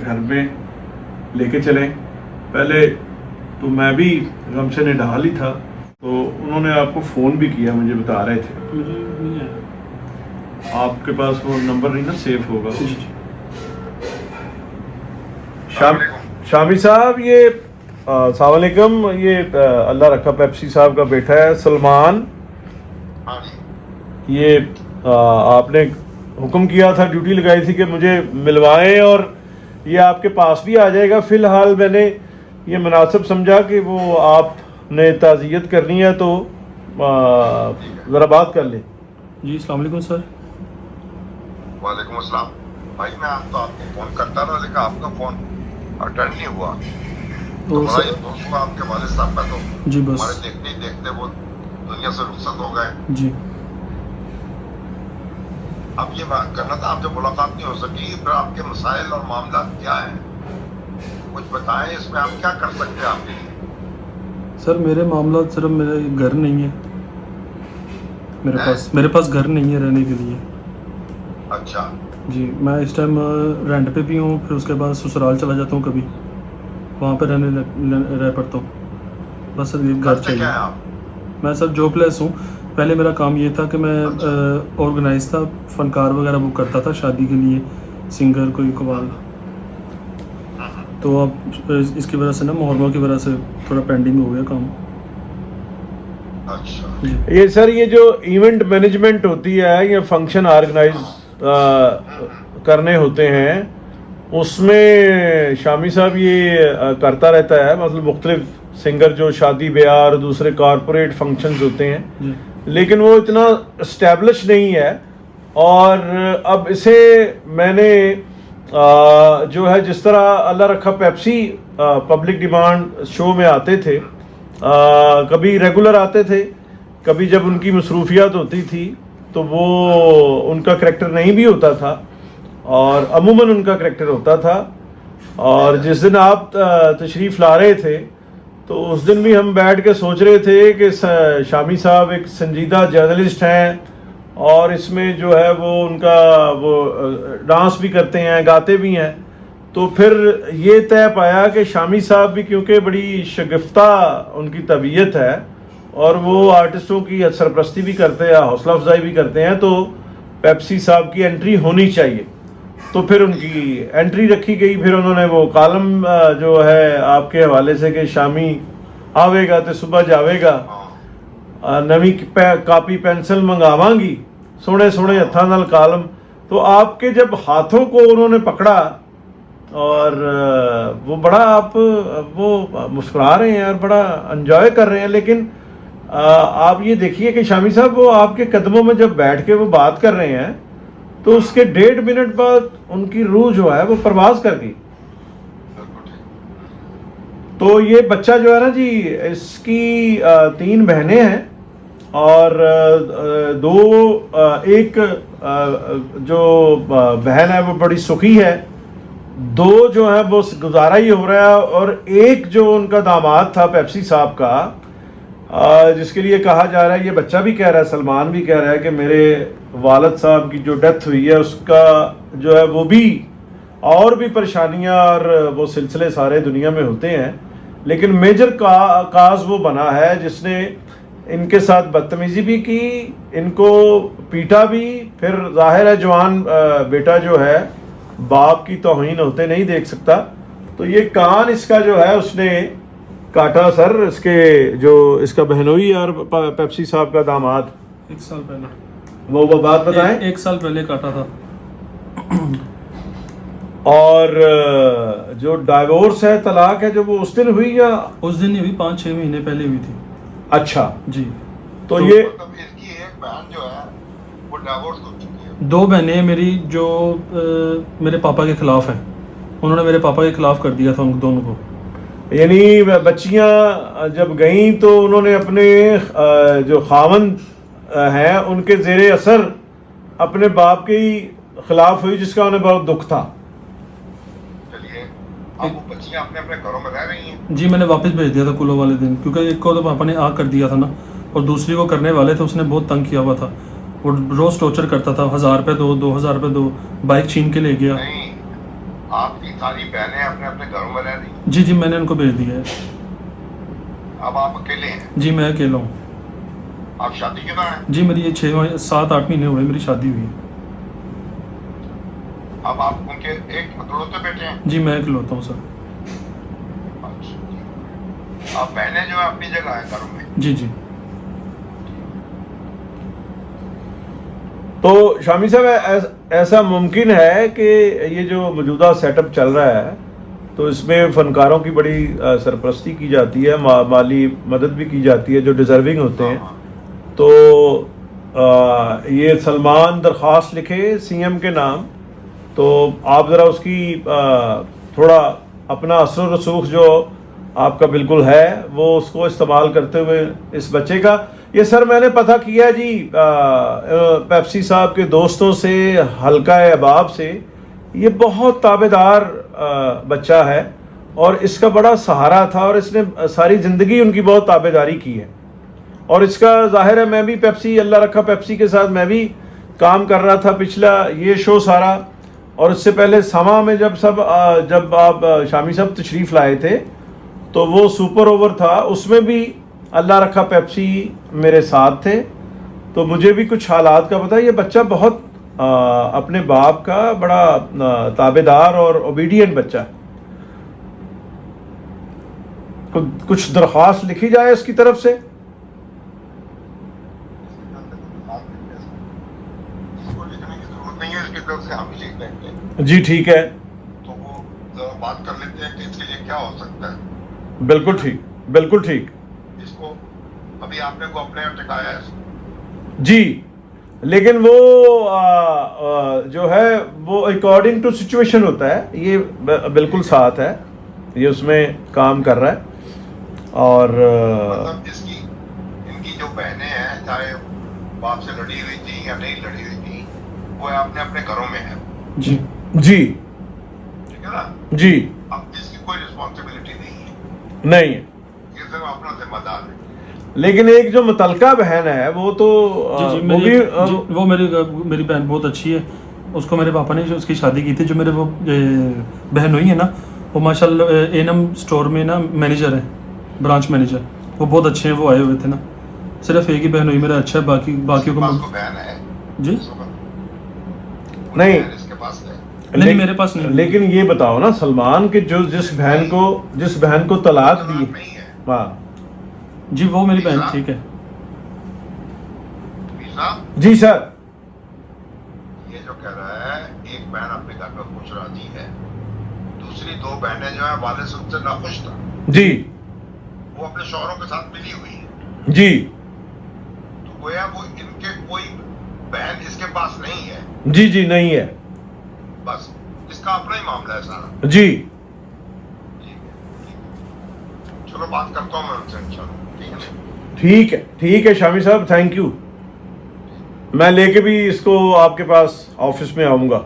घर में लेके चलें। पहले तो मैं भी गम से निढाल ही था, तो उन्होंने आपको फ़ोन भी किया, मुझे बता रहे थे। मुझे नहीं आया। आपके पास वो नंबर नहीं ना सेव होगा। जी। शामी साहब, ये अस्सलाम वालेकुम, ये अल्लाह रखा पेप्सी साहब का बेटा है सलमान। ये आपने हुक्म किया था, ड्यूटी लगाई थी कि मुझे मिलवाएं, और ये आपके पास भी आ जाएगा। फ़िलहाल मैंने ये मुनासिब समझा कि वो आपने ताज़ियत करनी है, तो ज़रा बात कर लें। जी अस्सलाम वालेकुम सर। वालेकुम अस्सलाम। भाई मैं आपको फ़ोन करता रहा, लेकिन आपका फ़ोन अटेंड नहीं हुआ। तो बड़ा ये दोस्त हुआ आपके वालिद साहब का, तो जी बस हमारे देखते ही देखते वो दुनिया से रुखसत हो गए। जी। अब ये बात करना था, आपसे मुलाकात नहीं हो सकी, फिर आपके मसाइल और मामला क्या है, कुछ बताएं, इसमें आप क्या कर सकते हैं आपके लिए। सर मेरे मामला सिर्फ मेरे घर नहीं है, मेरे पास घर नहीं है रहने के लिए। अच्छा जी, मैं इस टाइम रेंट पे भी हूँ, फिर उसके बाद ससुराल चला जाता हूँ, कभी वहाँ पे रह पड़ता हूँ। बस सर एक घर करते क्या है चाहिए। आप? मैं सर जॉबलेस हूँ। पहले मेरा काम ये था कि मैं ऑर्गेनाइज था, फनकार वगैरह बुक करता था शादी के लिए, सिंगर कोई कवाल। तो अब इसकी वजह से ना, मुहर्रम की वजह से थोड़ा पेंडिंग हो गया काम। अच्छा जी। ये सर, ये जो इवेंट मैनेजमेंट होती है या फंक्शन ऑर्गेनाइज करने होते हैं, उसमें शामी साहब ये करता रहता है। मतलब मुख्तलिफ सिंगर जो शादी ब्याह और दूसरे कॉरपोरेट फंक्शंस होते हैं, जी। लेकिन वो इतना इस्टेब्लिश नहीं है। और अब इसे मैंने जो है, जिस तरह अल्लाह रखा पेप्सी पब्लिक डिमांड शो में आते थे, कभी रेगुलर आते थे, कभी जब उनकी मसरूफियात होती थी तो वो उनका करैक्टर नहीं भी होता था, और अमूमन उनका करैक्टर होता था। और जिस दिन आप तशरीफ़ ला रहे थे, तो उस दिन भी हम बैठ के सोच रहे थे कि शामी साहब एक संजीदा जर्नलिस्ट हैं, और इसमें जो है वो उनका वो डांस भी करते हैं, गाते भी हैं। तो फिर ये तय पाया कि शामी साहब भी, क्योंकि बड़ी शगुफ्ता उनकी तबीयत है और वो आर्टिस्टों की सरपरस्ती भी करते हैं, हौसला अफजाई भी करते हैं, तो पेप्सी साहब की एंट्री होनी चाहिए। तो फिर उनकी एंट्री रखी गई। फिर उन्होंने वो कॉलम जो है आपके हवाले से कि शामी आवेगा तो सुबह जावेगा, नवी कापी पेंसिल मंगावांगी, सोने सोने हत्था नाल कॉलम। तो आपके जब हाथों को उन्होंने पकड़ा, और वो बड़ा आप वो मुस्कुरा रहे हैं और बड़ा एंजॉय कर रहे हैं, लेकिन आप ये देखिए कि शामी साहब वो आपके कदमों में जब बैठ के वो बात कर रहे हैं, तो उसके 1.5 मिनट बाद उनकी रूह जो है वो परवाज कर गई। तो ये बच्चा जो है ना जी, इसकी 3 बहनें हैं, और एक जो बहन है वो बड़ी सुखी है, 2 जो है वो गुजारा ही हो रहा है, और एक जो उनका दामाद था पेप्सी साहब का, जिसके लिए कहा जा रहा है, ये बच्चा भी कह रहा है, सलमान भी कह रहा है कि मेरे वालिद साहब की जो डेथ हुई है उसका जो है वो भी, और भी परेशानियां और वो सिलसिले सारे दुनिया में होते हैं, लेकिन मेजर काज वो बना है जिसने इनके साथ बदतमीजी भी की, इनको पीटा भी। फिर जाहिर है जवान बेटा जो है बाप की तौहीन होते नहीं देख सकता, तो ये कान इसका जो है उसने काटा सर, इसके जो इसका बहनोई और पेप्सी साहब का दामाद। 1 साल पहले वो बात बताएं। 1 साल पहले काटा था। और जो डाइवोर्स है, तलाक है, जो वो उस दिन हुई या उस दिन नहीं हुई, 5-6 महीने पहले हुई थी। अच्छा जी। तो ये मतलब इसकी एक बहन जो है वो डिवोर्स हो चुकी है। 2 बहनें मेरी जो मेरे पापा के खिलाफ हैं, उन्होंने मेरे पापा के खिलाफ कर दिया था उन दोनों को। यानी बच्चियां जब गईं तो उन्होंने अपने जो खावंद हैं उनके ज़ेरे असर अपने बाप के ही खिलाफ हुई, जिसका उन्हें बहुत दुख था। चलिए, अब वो बच्चियां अपने अपने घरों में रह रही हैं। जी, मैंने वापस भेज दिया था कुलो वाले दिन, क्योंकि एक को तो पापा ने आग कर दिया था ना, और दूसरी को करने वाले थे, उसने बहुत तंग किया हुआ था। वो रोज़ टॉर्चर करता था, 1000 रुपये दो, 2000 रुपये दो, बाइक छीन के ले गया। नहीं, आपकी सारी बहनें अपने अपने घरों में रह रही, जी जी, मैंने उनको भेज दिया है। अब आप अकेले हैं, जी मैं अकेला हूँ। आप शादीशुदा हैं, जी मेरी ये 7-8 महीने हुए मेरी शादी हुई है। अब आप उनके एक इकलौते बेटे हैं। जी मैं इकलौता हूँ सर। अच्छा, अब बहनें जो है अपनी जगह है घरों में। जी जी। तो शामी साहब ऐसा मुमकिन है कि ये जो मौजूदा सेटअप चल रहा है तो इसमें फ़नकारों की बड़ी सरपरस्ती की जाती है, माली मदद भी की जाती है जो डिज़र्विंग होते हैं। तो ये सलमान दरख्वास्त लिखे सीएम के नाम, तो आप ज़रा उसकी थोड़ा अपना असर रसूख जो आपका बिल्कुल है वो उसको इस्तेमाल करते हुए इस बच्चे का, ये सर मैंने पता किया जी पेप्सी साहब के दोस्तों से, हल्का अहबाब से, ये बहुत ताबेदार बच्चा है और इसका बड़ा सहारा था और इसने सारी ज़िंदगी उनकी बहुत ताबेदारी की है। और इसका जाहिर है मैं भी पेप्सी, अल्लाह रखा पेप्सी के साथ मैं भी काम कर रहा था पिछला ये शो सारा, और इससे पहले समा में जब आप शामी साहब तशरीफ़ लाए थे तो वो सुपर ओवर था, उसमें भी अल्लाह रखा पेप्सी मेरे साथ थे। तो मुझे भी कुछ हालात का पता है। ये बच्चा बहुत अपने बाप का बड़ा ताबेदार और ओबीडियंट बच्चा है। कुछ दरख्वास्त लिखी जाए इसकी तरफ से। इसको लिखने की जरूरत नहीं है, इसकी तरफ से हम ही लिख देंगे। जी ठीक है, तो वो जरा बात कर लेते हैं कि इसके लिए क्या हो सकता है। बिल्कुल ठीक, बिल्कुल ठीक। इसको अभी आपने को अपने यहाँ टिकाया है जी, लेकिन वो जो है वो अकॉर्डिंग टू सिचुएशन होता है। ये बिल्कुल साथ है, ये उसमें काम कर रहा है। और मतलब इनकी जो बहनें हैं, चाहे बाप से लड़ी हुई थी या नहीं लड़ी हुई थी, वो अपने अपने घरों में है। जी जी ठीक है ना। जी, अब इसकी कोई रिस्पॉन्सिबिलिटी नहीं है, नहीं है, ये सिर्फ अपना जिम्मेदार है। लेकिन एक जो मुतलका बहन है वो तो जी जी, वो भी वो मेरी बहन बहुत अच्छी है। उसको मेरे पापा ने जो उसकी शादी की थी, जो मेरे वो बहन हुई है ना, वो माशाल्लाह एनम स्टोर में ना मैनेजर है, ब्रांच मैनेजर। वो बहुत अच्छे हैं, वो आए हुए थे ना। सिर्फ एक ही बहन हुई मेरा अच्छा है, बाकियों को इसको बहन है जी नहीं, इसके पास है। नहीं मेरे पास नहीं। लेकिन ये बताओ ना, सलमान के जो जिस बहन को तलाक दी, नहीं है हाँ जी, वो मेरी बहन ठीक है। साहब जी सर, ये जो कह रहा है एक बहन अपने घर में खुश राजी है, दूसरी दो बहनें जो है वाले से उनसे नाखुश था जी वो अपने शौहरों के साथ मिली हुई है। जी तो गोया वो इनके कोई बहन इसके पास नहीं है, जी जी नहीं है, बस इसका अपना ही मामला है सारा। जी चलो बात करता हूँ मैं उनसे, चलो ठीक है। ठीक है शामी साहब, थैंक यू। मैं लेके भी इसको आपके पास ऑफिस में आऊँगा।